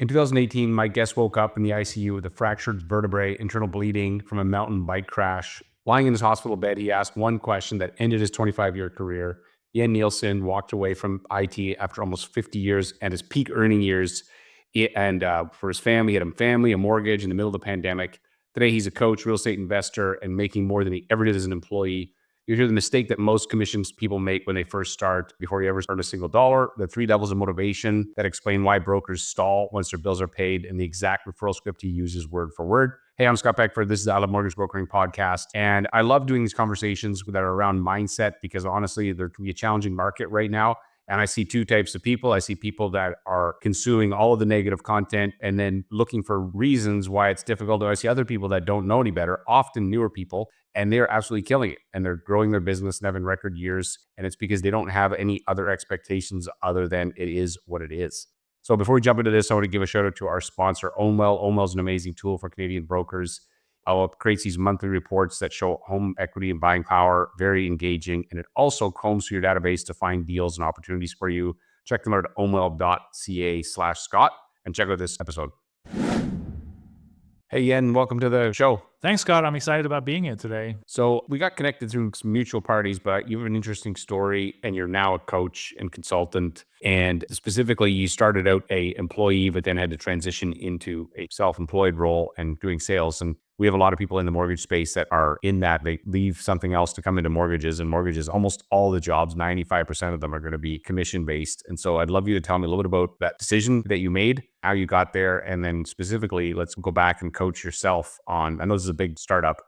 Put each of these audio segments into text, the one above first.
In 2018, my guest woke up in the ICU with a fractured vertebrae, internal bleeding from a mountain bike crash. Lying in his hospital bed, he asked one question that ended his 25-year career. Nielsen walked away from IT after almost 50 years and his peak earning years. And for his family, he had a family, a mortgage in the middle of the pandemic. Today, he's a coach, real estate investor, and making more than he ever did as an employee. You hear the mistake that most commissions people make when they first start before you ever earn a single dollar, the 3 levels of motivation that explain why brokers stall once their bills are paid, and the exact referral script he uses word for word. Hey, I'm Scott Beckford. This is the I Love Mortgage Brokering podcast. And I love doing these conversations that are around mindset because honestly, there can be a challenging market right now. And I see two types of people. I see people that are consuming all of the negative content and then looking for reasons why it's difficult. Or I see other people that don't know any better, often newer people, and they're absolutely killing it. And they're growing their business and having record years. And it's because they don't have any other expectations other than it is what it is. So before we jump into this, I want to give a shout out to our sponsor, Ownwell. Ownwell is an amazing tool for Canadian brokers. Creates these monthly reports that show home equity and buying power, very engaging. And it also combs through your database to find deals and opportunities for you. Check them out at ownwell.ca/Scott and check out this episode. Hey, Yen, welcome to the show. Thanks, Scott. I'm excited about being here today. So we got connected through some mutual parties, but you have an interesting story and you're now a coach and consultant. And specifically, you started out a employee, but then had to transition into a self-employed role and doing sales. And we have a lot of people in the mortgage space that are in that. They leave something else to come into mortgages, and mortgages, almost all the jobs, 95% of them are going to be commission-based. And so I'd love you to tell me a little bit about that decision that you made, how you got there, and then specifically, let's go back and coach yourself on, I know this is a big startup,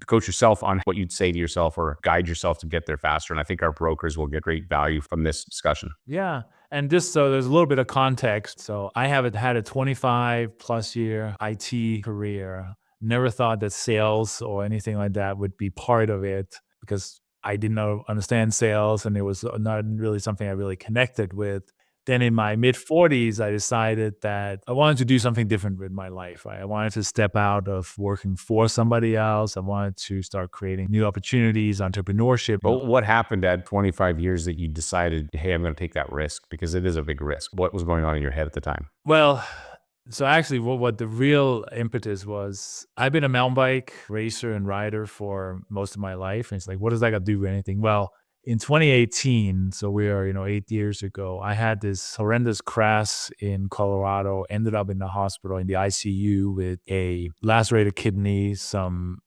coach yourself on what you'd say to yourself or guide yourself to get there faster. And I think our brokers will get great value from this discussion. Yeah. And just so there's a little bit of context. So I have had a 25 plus year IT career. Never thought that sales or anything like that would be part of it because I didn't understand sales and it was not really something I really connected with. Then in my mid 40s, I decided that I wanted to do something different with my life. Right? I wanted to step out of working for somebody else. I wanted to start creating new opportunities, entrepreneurship. But what happened at 25 years that you decided, hey, I'm going to take that risk? Because it is a big risk. What was going on in your head at the time? Well, so actually what the real impetus was, I've been a mountain bike racer and rider for most of my life. And it's like, what does that got to do with anything? Well, in 2018, so we are, 8 years ago, I had this horrendous crash in Colorado, ended up in the hospital in the ICU with a lacerated kidney, some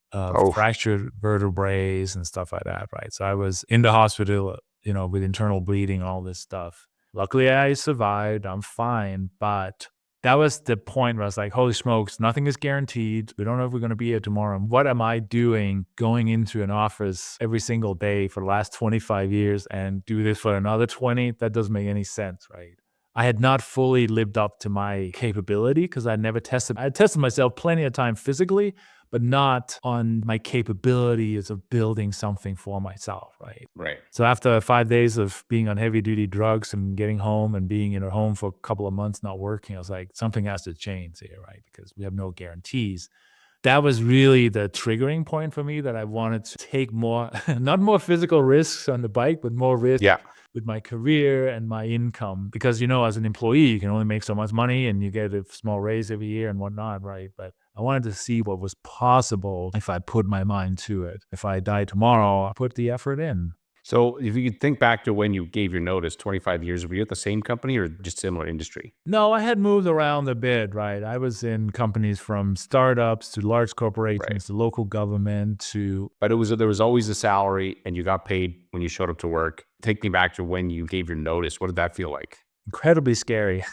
fractured vertebrae and stuff like that, right? So I was in the hospital, with internal bleeding, all this stuff. Luckily, I survived. I'm fine, but that was the point where I was like, holy smokes, nothing is guaranteed. We don't know if we're going to be here tomorrow. What am I doing going into an office every single day for the last 25 years and do this for another 20? That doesn't make any sense, right? I had not fully lived up to my capability because I never tested. I tested myself plenty of time physically, but not on my capabilities of building something for myself, right? Right. So after 5 days of being on heavy duty drugs and getting home and being in a home for a couple of months not working, I was like, something has to change here, right? Because we have no guarantees. That was really the triggering point for me that I wanted to take more, not more physical risks on the bike, but more risks with my career and my income. Because, as an employee, you can only make so much money and you get a small raise every year and whatnot, right? But I wanted to see what was possible if I put my mind to it. If I die tomorrow, I put the effort in. So if you could think back to when you gave your notice, 25 years, were you at the same company or just similar industry? No, I had moved around a bit, right? I was in companies from startups to large corporations to local government to... But there was always a salary and you got paid when you showed up to work. Take me back to when you gave your notice. What did that feel like? Incredibly scary.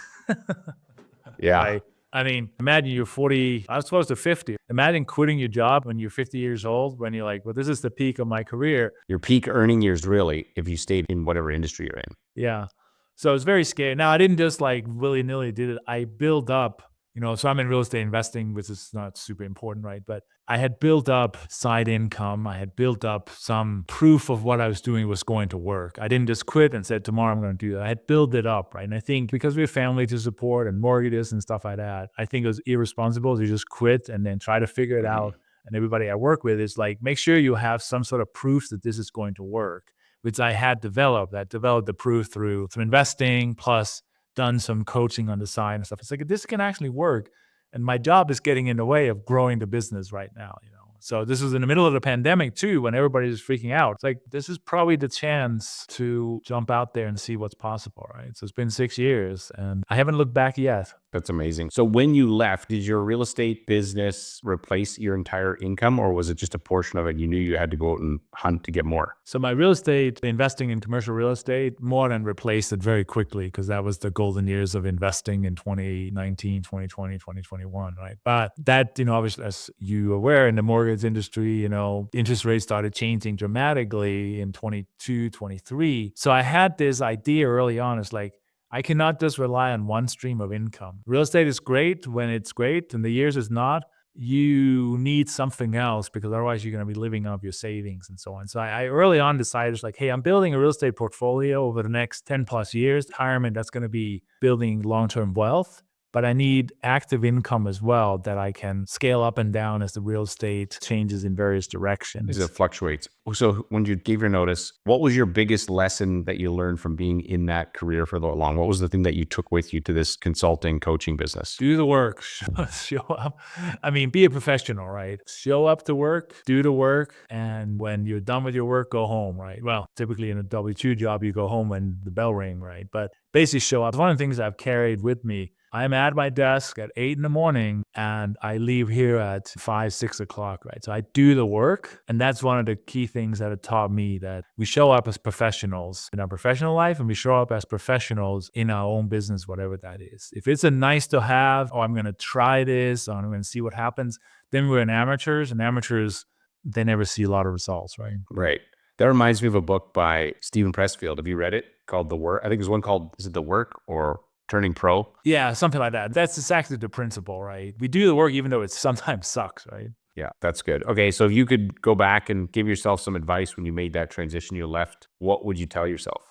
Yeah. Right? I mean, imagine you're 40, I was close to 50. Imagine quitting your job when you're 50 years old, when you're like, well, this is the peak of my career. Your peak earning years, really, if you stayed in whatever industry you're in. Yeah. So it's very scary. Now, I didn't just like willy-nilly did it. I built up, so I'm in real estate investing, which is not super important, right? But I had built up side income. I had built up some proof of what I was doing was going to work. I didn't just quit and said, tomorrow I'm going to do that. I had built it up, right? And I think because we have family to support and mortgages and stuff like that, I think it was irresponsible to just quit and then try to figure it out. And everybody I work with is like, make sure you have some sort of proof that this is going to work, which I had developed. I developed the proof through investing plus done some coaching on the side and stuff. It's like, this can actually work. And my job is getting in the way of growing the business right now, you know. So this was in the middle of the pandemic too, when everybody was freaking out. It's like, this is probably the chance to jump out there and see what's possible, right? So it's been 6 years and I haven't looked back yet. That's amazing. So when you left, did your real estate business replace your entire income, or was it just a portion of it? You knew you had to go out and hunt to get more. So my real estate, investing in commercial real estate, more than replaced it very quickly, because that was the golden years of investing in 2019, 2020, 2021, right? But that, obviously, as you are aware, in the mortgage industry, interest rates started changing dramatically in 22, 23. So I had this idea early on. It's like, I cannot just rely on one stream of income. Real estate is great when it's great, and the years is not. You need something else, because otherwise you're going to be living off your savings and so on. So I early on decided, it's like, hey, I'm building a real estate portfolio over the next 10 plus years. Retirement, that's going to be building long-term wealth. But I need active income as well that I can scale up and down as the real estate changes in various directions. As it fluctuates. So when you gave your notice, what was your biggest lesson that you learned from being in that career for that long? What was the thing that you took with you to this consulting coaching business? Do the work, show up. I mean, be a professional, right? Show up to work, do the work. And when you're done with your work, go home, right? Well, typically in a W-2 job, you go home when the bell rings, right? But basically show up. One of the things I've carried with me, I'm at my desk at 8 in the morning and I leave here at 5, 6 o'clock, right? So I do the work. And that's one of the key things that it taught me, that we show up as professionals in our professional life and we show up as professionals in our own business, whatever that is. If it's a nice to have, or I'm going to try this, or I'm going to see what happens, then we're amateurs, and amateurs, they never see a lot of results, right? Right. That reminds me of a book by Stephen Pressfield. Have you read it? Called The Work? I think there's one called, is it The Work or Turning Pro? Yeah, something like that. That's exactly the principle, right? We do the work even though it sometimes sucks, right? Yeah, that's good. Okay, so if you could go back and give yourself some advice when you made that transition, you left, what would you tell yourself?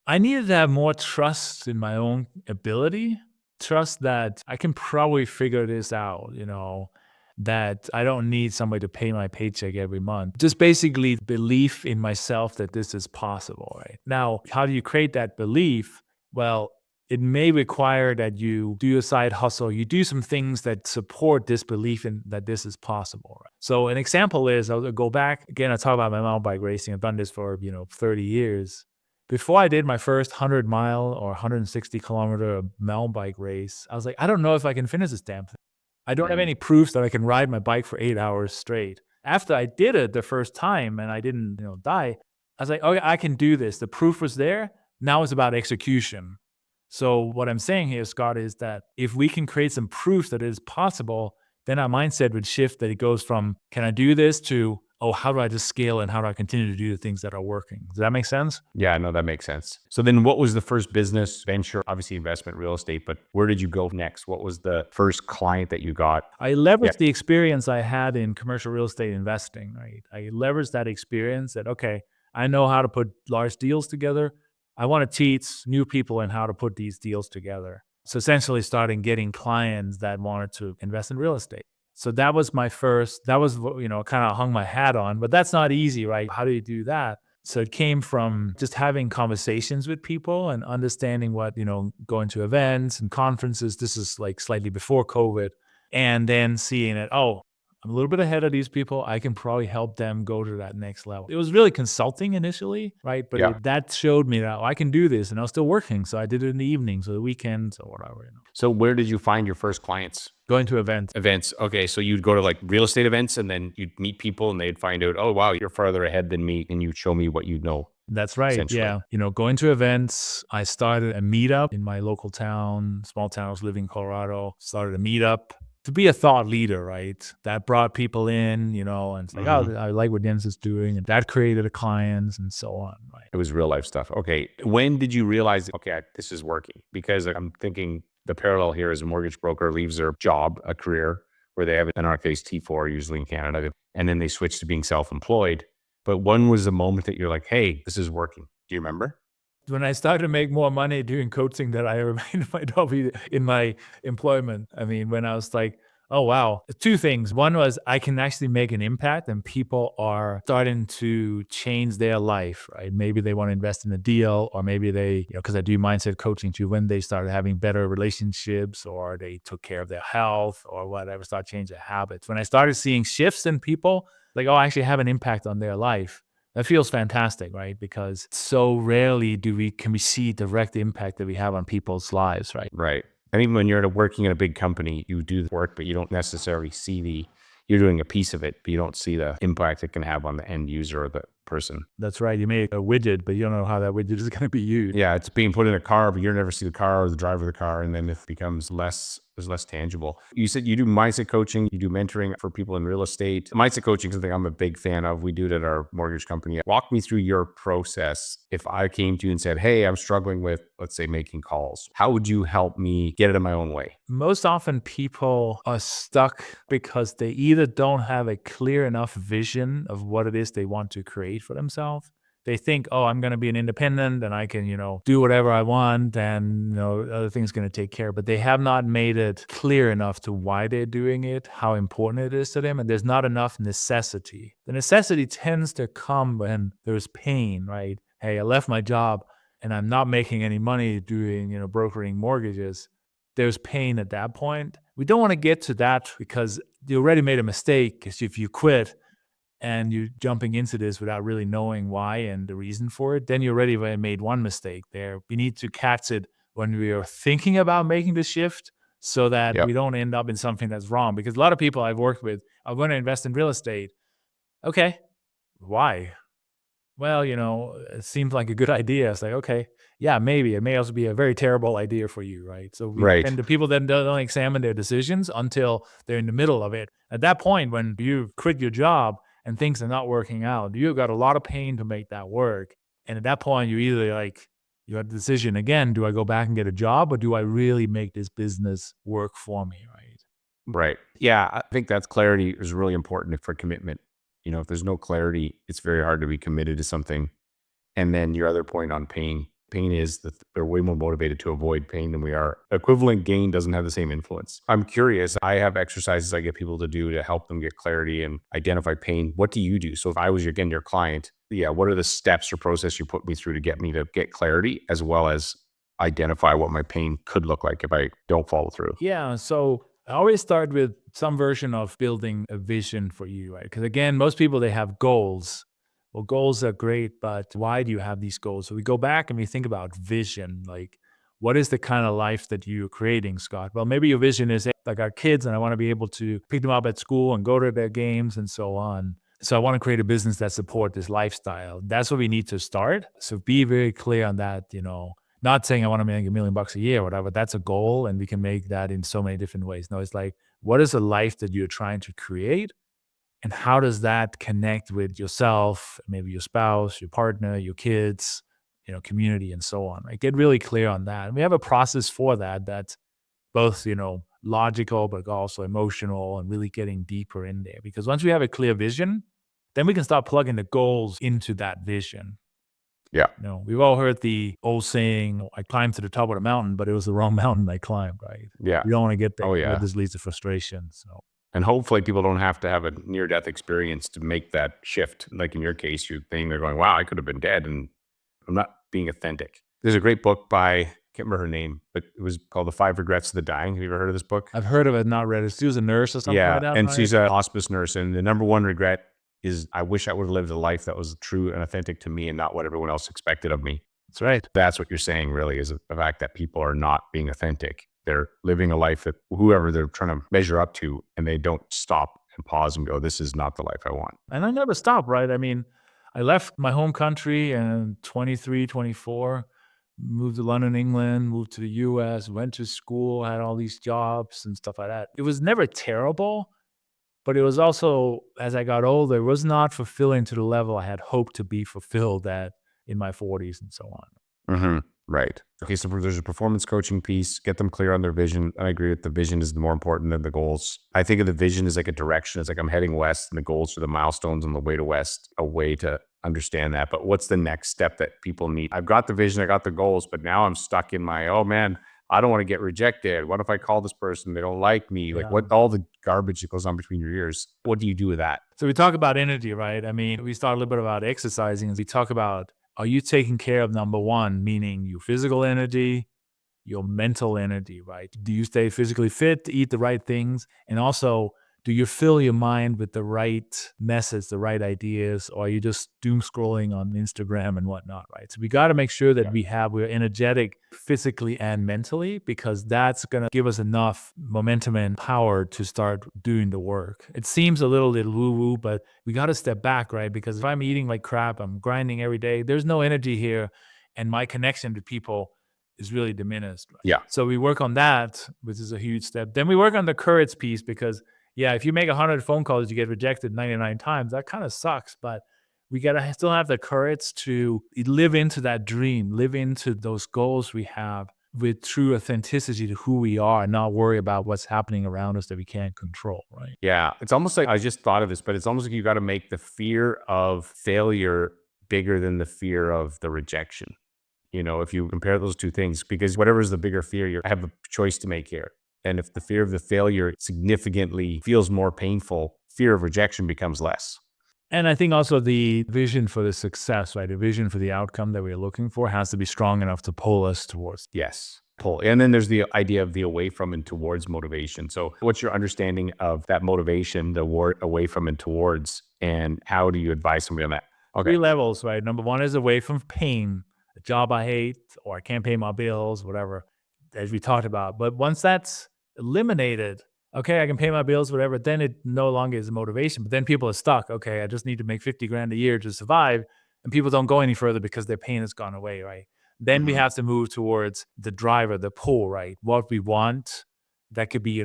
I needed to have more trust in my own ability, trust that I can probably figure this out, that I don't need somebody to pay my paycheck every month. Just basically belief in myself that this is possible, right? Now, how do you create that belief? Well, it may require that you do a side hustle, you do some things that support this belief in that this is possible. Right? So an example is, I'll go back again, I talk about my mountain bike racing. I've done this for, 30 years. Before I did my first 100-mile or 160-kilometer mountain bike race, I was like, I don't know if I can finish this damn thing. I don't have any proofs that I can ride my bike for 8 hours straight. After I did it the first time and I didn't, die, I was like, okay, I can do this. The proof was there. Now it's about execution. So what I'm saying here, Scott, is that if we can create some proof that it is possible, then our mindset would shift, that it goes from, can I do this, to, oh, how do I just scale and how do I continue to do the things that are working? Does that make sense? Yeah, no, that makes sense. So then what was the first business venture? Obviously investment, real estate, but where did you go next? What was the first client that you got? I leveraged the experience I had in commercial real estate investing, right? I leveraged that experience that, okay, I know how to put large deals together. I want to teach new people in how to put these deals together. So essentially starting getting clients that wanted to invest in real estate. So that was my first, that was, kind of hung my hat on, but that's not easy, right? How do you do that? So it came from just having conversations with people and understanding what, going to events and conferences. This is like slightly before COVID. And then seeing it, oh, I'm a little bit ahead of these people. I can probably help them go to that next level. It was really consulting initially, right? But Yeah. that showed me that, I can do this, and I was still working. So I did it in the evenings or the weekends or whatever. So where did you find your first clients? Going to events. Events. Okay, so you'd go to like real estate events and then you'd meet people and they'd find out, oh, wow, you're farther ahead than me. And you'd show me what you know. That's right. Essentially. Yeah. Going to events. I started a meetup in my local town, small town. I was living in Colorado. Started a meetup to be a thought leader, right? That brought people in, and it's like, oh, I like what Jens is doing. And that created a clients and so on, right? It was real life stuff. Okay. When did you realize, okay, this is working? Because I'm thinking the parallel here is a mortgage broker leaves their job, a career where they have, in our case, T4, usually in Canada, and then they switch to being self-employed. But when was the moment that you're like, hey, this is working? Do you remember? When I started to make more money doing coaching, that I remained in my employment. I mean, when I was like, Oh, wow. Two things. One was I can actually make an impact and people are starting to change their life, right? Maybe they want to invest in a deal, or maybe they, because I do mindset coaching too, when they started having better relationships or they took care of their health or whatever, start changing their habits. When I started seeing shifts in people, like, oh, I actually have an impact on their life. That feels fantastic, right? Because so rarely can we see direct impact that we have on people's lives, right? Right. And even when you're working in a big company, you do the work, but you don't necessarily see you're doing a piece of it, but you don't see the impact it can have on the end user or the person. That's right. You make a widget, but you don't know how that widget is going to be used. Yeah, it's being put in a car, but you never see the car or the driver of the car, and then it becomes less tangible. You said you do mindset coaching, you do mentoring for people in real estate. Mindset coaching is something I'm a big fan of. We do it at our mortgage company. Walk me through your process. If I came to you and said, "Hey, I'm struggling with, let's say, making calls," how would you help me get it in my own way? Most often, people are stuck because they either don't have a clear enough vision of what it is they want to create for themselves. They think, oh, I'm going to be an independent and I can, do whatever I want and, other things going to take care. But they have not made it clear enough to why they're doing it, how important it is to them. And there's not enough necessity. The necessity tends to come when there's pain, right? Hey, I left my job and I'm not making any money doing, brokering mortgages. There's pain at that point. We don't want to get to that because you already made a mistake. Because if you quit and you're jumping into this without really knowing why and the reason for it, then you already made one mistake there. We need to catch it when we are thinking about making the shift so that Yep. we don't end up in something that's wrong. Because a lot of people I've worked with are going to invest in real estate. Okay, why? Well, it seems like a good idea. It's like, okay, yeah, maybe. It may also be a very terrible idea for you, right? So we Right. tend to people then don't examine their decisions until they're in the middle of it. At that point, when you quit your job and things are not working out, you've got a lot of pain to make that work. And at that point, you either you have the decision again, do I go back and get a job or do I really make this business work for me, right? Right. Yeah, I think that's clarity is really important for commitment. If there's no clarity, it's very hard to be committed to something. And then your other point on pain. Pain is that they're way more motivated to avoid pain than we are. Equivalent gain doesn't have the same influence. I'm curious. I have exercises I get people to do to help them get clarity and identify pain. What do you do? So if I was again your client, yeah, what are the steps or process you put me through to get me to get clarity as well as identify what my pain could look like if I don't follow through? Yeah. So I always start with some version of building a vision for you, right? Because again, most people they have goals. Well, goals are great, but why do you have these goals? So we go back and we think about vision. Like, what is the kind of life that you're creating, Scott? Well, maybe your vision is, hey, like our kids, and I want to be able to pick them up at school and go to their games and so on. So I want to create a business that support this lifestyle. That's what we need to start. So be very clear on that, not saying I want to make $1 million a year or whatever. That's a goal, and we can make that in so many different ways. No, it's like, what is a life that you're trying to create? And how does that connect with yourself, maybe your spouse, your partner, your kids, community, and so on? Right? Get really clear on that. And we have a process for that that's both, logical, but also emotional and really getting deeper in there. Because once we have a clear vision, then we can start plugging the goals into that vision. Yeah. We've all heard the old saying, I climbed to the top of the mountain, but it was the wrong mountain I climbed, right? Yeah. We don't want to get there. Oh yeah. This leads to frustration. So And hopefully people don't have to have a near death experience to make that shift. Like in your case, you're thinking they're going, wow, I could have been dead and I'm not being authentic. There's a great book by, I can't remember her name, but it was called The Five Regrets of the Dying. Have you ever heard of this book? I've heard of it, not read it. She was a nurse or something Yeah. like that, And right? she's a hospice nurse. And the number one regret is I wish I would have lived a life that was true and authentic to me and not what everyone else expected of me. That's right. That's what you're saying really is the fact that people are not being authentic. They're living a life that whoever they're trying to measure up to, and they don't stop and pause and go, this is not the life I want. And I never stopped, right? I mean, I left my home country and 23, 24, moved to London, England, moved to the US, went to school, had all these jobs and stuff like that. It was never terrible, but it was also, as I got older, it was not fulfilling to the level I had hoped to be fulfilled at in my 40s and so on. Hmm. Right. Okay. So there's a performance coaching piece, get them clear on their vision. I agree with the vision is more important than the goals. I think of the vision as like a direction. It's like I'm heading west and the goals are the milestones on the way to west, a way to understand that. But what's the next step that people need? I've got the vision, I got the goals, but now I'm stuck in my, oh man, I don't want to get rejected. What if I call this person? They don't like me. Like, Yeah. what, all the garbage that goes on between your ears. What do you do with that? So we talk about energy, right? I mean, we start a little bit about exercising. We talk about, are you taking care of number one, meaning your physical energy, your mental energy, right? Do you stay physically fit, eat the right things? And also, do you fill your mind with the right message, the right ideas, or are you just doom scrolling on Instagram and whatnot, right? So we got to make sure that we're energetic physically and mentally, because that's going to give us enough momentum and power to start doing the work. It seems a little woo woo, but we got to step back, right? Because if I'm eating like crap, I'm grinding every day, there's no energy here. And my connection to people is really diminished. Right? Yeah. So we work on that, which is a huge step. Then we work on the courage piece, because yeah, if you make 100 phone calls, you get rejected 99 times. That kind of sucks, but we got to still have the courage to live into that dream, live into those goals we have with true authenticity to who we are, and not worry about what's happening around us that we can't control, right? Yeah. It's almost like, I just thought of this, but it's almost like you got to make the fear of failure bigger than the fear of the rejection. If you compare those two things, because whatever is the bigger fear, you have a choice to make here. And if the fear of the failure significantly feels more painful, fear of rejection becomes less. And I think also the vision for the success, right? The vision for the outcome that we're looking for has to be strong enough to pull us towards. Yes. Pull. And then there's the idea of the away from and towards motivation. So what's your understanding of that motivation, the away from and towards, and how do you advise somebody on that? Okay. 3 levels, right? Number 1 is away from pain, a job I hate, or I can't pay my bills, whatever, as we talked about. But once that's eliminated, okay, I can pay my bills, whatever, then it no longer is a motivation. But then people are stuck. Okay, I just need to make 50 grand a year to survive. And people don't go any further because their pain has gone away, right? Then we Mhm. have to move towards the driver, the pull, right? What we want. That could be,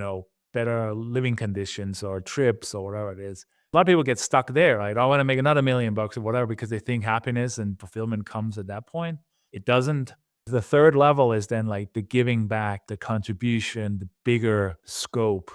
better living conditions or trips or whatever it is. A lot of people get stuck there, right? I want to make another $1,000,000 or whatever, because they think happiness and fulfillment comes at that point. It doesn't. The third level is then like the giving back, the contribution, the bigger scope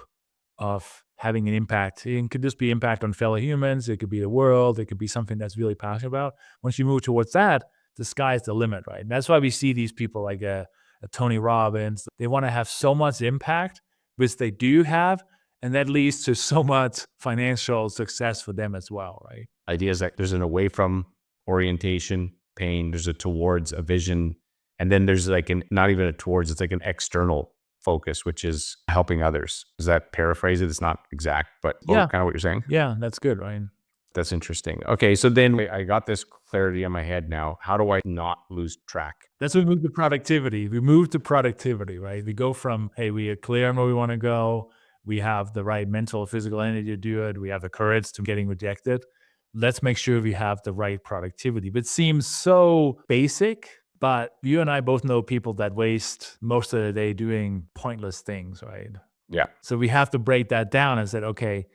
of having an impact. It could just be impact on fellow humans. It could be the world. It could be something that's really passionate about. Once you move towards that, the sky's the limit, right? And that's why we see these people like a Tony Robbins. They want to have so much impact, which they do have, and that leads to so much financial success for them as well, right? Ideas that there's an away from orientation, pain, there's a towards, a vision, and then there's like not even a towards, it's like an external focus, which is helping others. Does that paraphrase it? It's not exact, but Yeah. kind of what you're saying. Yeah, that's good, right? That's interesting. Okay, so then I got this clarity in my head now. How do I not lose track? That's when we move to productivity. We move to productivity, right? We go from, hey, we are clear on where we want to go. We have the right mental, physical energy to do it. We have the courage to getting rejected. Let's make sure we have the right productivity. It seems so basic, but you and I both know people that waste most of the day doing pointless things, right? Yeah. So we have to break that down and said, okay,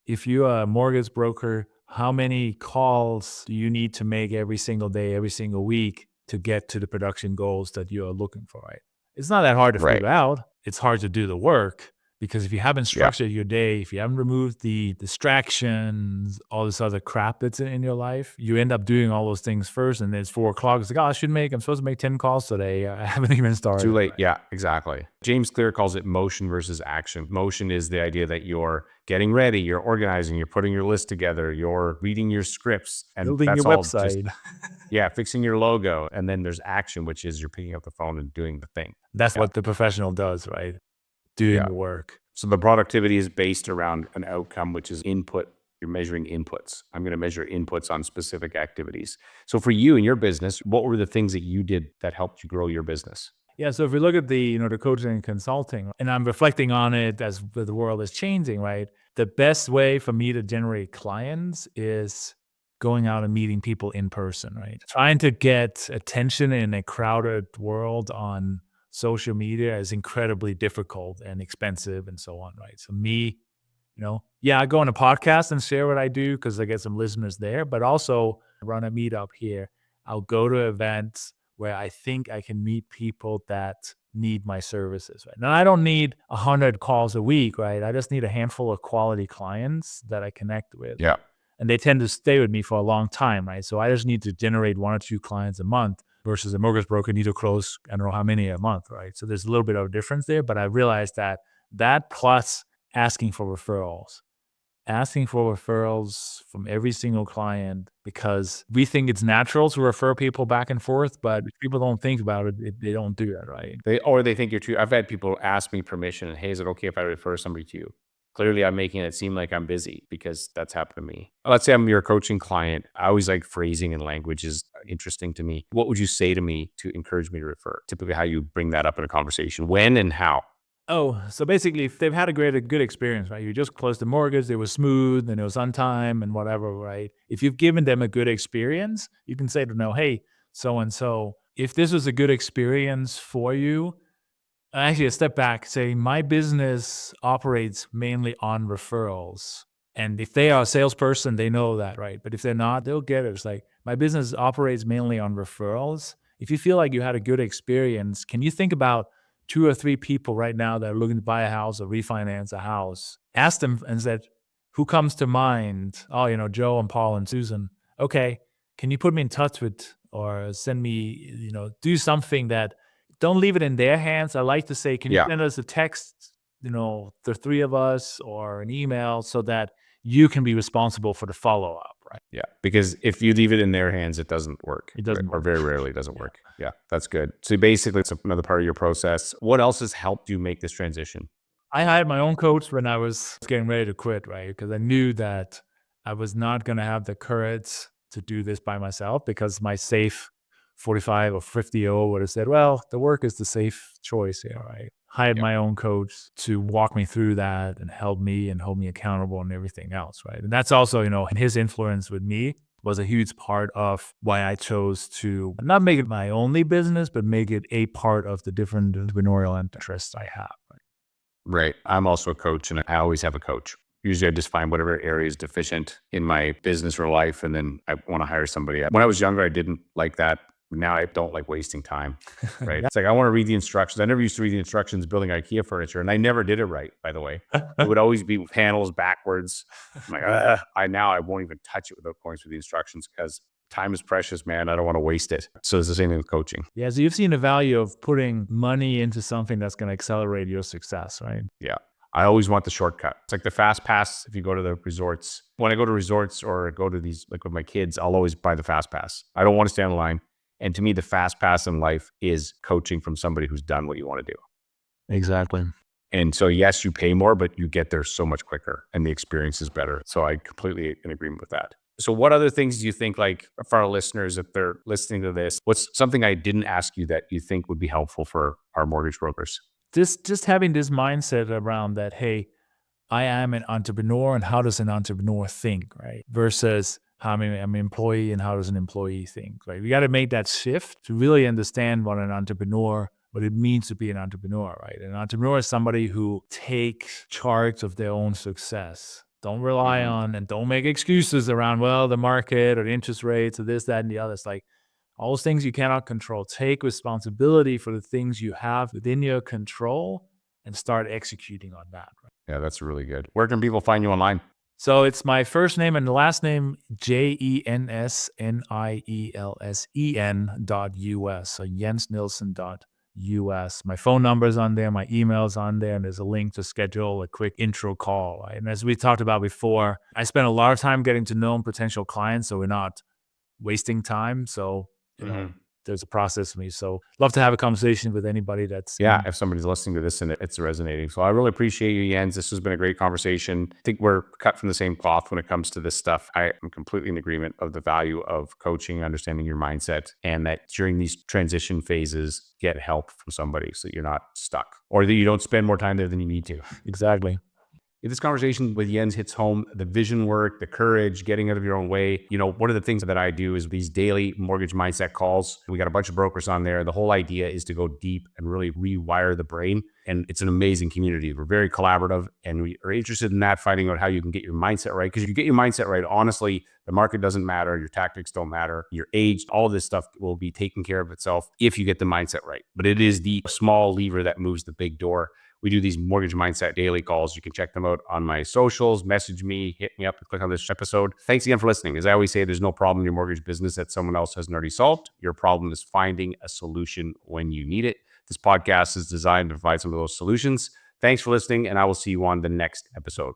if you're a mortgage broker, how many calls do you need to make every single day, every single week to get to the production goals that you're looking for, right? It's not that hard to Right. figure out. It's hard to do the work, because if you haven't Yeah. structured your day, if you haven't removed the distractions, all this other crap that's in your life, you end up doing all those things first. And then it's 4 o'clock. It's like, oh, I'm supposed to make 10 calls today. I haven't even started. Too late. Right? Yeah, exactly. James Clear calls it motion versus action. Motion is the idea that you're getting ready, you're organizing, you're putting your list together, you're reading your scripts, and Building that's your all just, website. yeah, fixing your logo. And then there's action, which is you're picking up the phone and doing the thing. That's what the professional does, right? Doing Yeah. the work. So the productivity is based around an outcome, which is input. You're measuring inputs. I'm going to measure inputs on specific activities. So for you and your business, what were the things that you did that helped you grow your business? Yeah, so if we look at the coaching and consulting, and I'm reflecting on it as the world is changing, right? The best way for me to generate clients is going out and meeting people in person, right? Trying to get attention in a crowded world on social media is incredibly difficult and expensive and so on, right? So me, yeah, I go on a podcast and share what I do because I get some listeners there, but also run a meetup here. I'll go to events where I think I can meet people that need my services, right? Now, I don't need 100 calls a week, right? I just need a handful of quality clients that I connect with. Yeah. And they tend to stay with me for a long time, right? So I just need to generate 1 or 2 clients a month versus a mortgage broker need to close, I don't know how many a month, right? So there's a little bit of a difference there, but I realized that plus asking for referrals from every single client, because we think it's natural to refer people back and forth, but if people don't think about it, they don't do that, right? They think you're too. I've had people ask me permission and, hey, is it okay if I refer somebody to you? Clearly, I'm making it seem like I'm busy because that's happened to me. Let's say I'm your coaching client. I always like phrasing and language is interesting to me. What would you say to me to encourage me to refer? Typically, how you bring that up in a conversation, when and how. Oh, so basically, if they've had a good experience, right? You just closed the mortgage, it was smooth and it was on time and whatever, right? If you've given them a good experience, you can say to them, hey, so and so, if this was a good experience for you, actually, a step back, say my business operates mainly on referrals. And if they are a salesperson, they know that, right? But if they're not, they'll get it. It's like my business operates mainly on referrals. If you feel like you had a good experience, can you think about 2 or 3 people right now that are looking to buy a house or refinance a house? Ask them and said, who comes to mind? Oh, Joe and Paul and Susan. Okay, can you put me in touch with or send me, do something that don't leave it in their hands. I like to say, can you Yeah. send us a text, the 3 of us, or an email so that you can be responsible for the follow-up, right? Yeah. Because if you leave it in their hands, it doesn't work. It doesn't Or work. very rarely it doesn't Yeah. work. Yeah. That's good. So basically, it's another part of your process. What else has helped you make this transition? I hired my own coach when I was getting ready to quit, right? Because I knew that I was not gonna have the courage to do this by myself because my safe 45 or 50 would have said, well, the work is the safe choice here, right? Hired Yeah. my own coach to walk me through that and help me and hold me accountable and everything else, right? And that's also, his influence with me was a huge part of why I chose to not make it my only business, but make it a part of the different entrepreneurial interests I have. Right. I'm also a coach and I always have a coach. Usually I just find whatever area is deficient in my business or life and then I want to hire somebody. When I was younger, I didn't like that. Now I don't like wasting time. Right. It's like I want to read the instructions. I never used to read the instructions building IKEA furniture and I never did it right, by the way. It would always be panels backwards. I'm like, I won't even touch it without going through the instructions because time is precious, man. I don't want to waste it. So it's the same thing with coaching. Yeah, so you've seen the value of putting money into something that's going to accelerate your success, right? Yeah. I always want the shortcut. It's like the fast pass if you go to the resorts. When I go to resorts or go to these, like with my kids, I'll always buy the fast pass. I don't want to stand in line. And to me, the fast pass in life is coaching from somebody who's done what you want to do. Exactly. And so, yes, you pay more, but you get there so much quicker and the experience is better. So I completely in agreement with that. So what other things do you think, like for our listeners, if they're listening to this, what's something I didn't ask you that you think would be helpful for our mortgage brokers? Just having this mindset around that, hey, I am an entrepreneur and how does an entrepreneur think, right? Versus how I'm an employee and how does an employee think, right? We got to make that shift to really understand what it means to be an entrepreneur, right? An entrepreneur is somebody who takes charge of their own success. Don't rely Mhm. on and don't make excuses around, well, the market or the interest rates or this, that, and the other. It's like all those things you cannot control. Take responsibility for the things you have within your control and start executing on that, right? Yeah, that's really good. Where can people find you online? So it's my first name and the last name, JENSNIELSEN.US. So JensNielsen.US. My phone number is on there, my email's on there, and there's a link to schedule a quick intro call. Right? And as we talked about before, I spend a lot of time getting to know potential clients, so we're not wasting time. So, there's a process for me. So love to have a conversation with anybody that's Yeah, if somebody's listening to this and it's resonating. So I really appreciate you, Jens. This has been a great conversation. I think we're cut from the same cloth when it comes to this stuff. I am completely in agreement of the value of coaching, understanding your mindset, and that during these transition phases, get help from somebody so that you're not stuck or that you don't spend more time there than you need to. exactly. If this conversation with Jens hits home, the vision work, the courage, getting out of your own way, one of the things that I do is these daily mortgage mindset calls. We got a bunch of brokers on there. The whole idea is to go deep and really rewire the brain. And it's an amazing community. We're very collaborative and we are interested in that, finding out how you can get your mindset right. Because you get your mindset right, honestly, the market doesn't matter. Your tactics don't matter. Your age, all of this stuff will be taken care of itself if you get the mindset right. But it is the small lever that moves the big door. We do these mortgage mindset daily calls. You can check them out on my socials, message me, hit me up, and click on this episode. Thanks again for listening. As I always say, there's no problem in your mortgage business that someone else hasn't already solved. Your problem is finding a solution when you need it. This podcast is designed to provide some of those solutions. Thanks for listening, and I will see you on the next episode.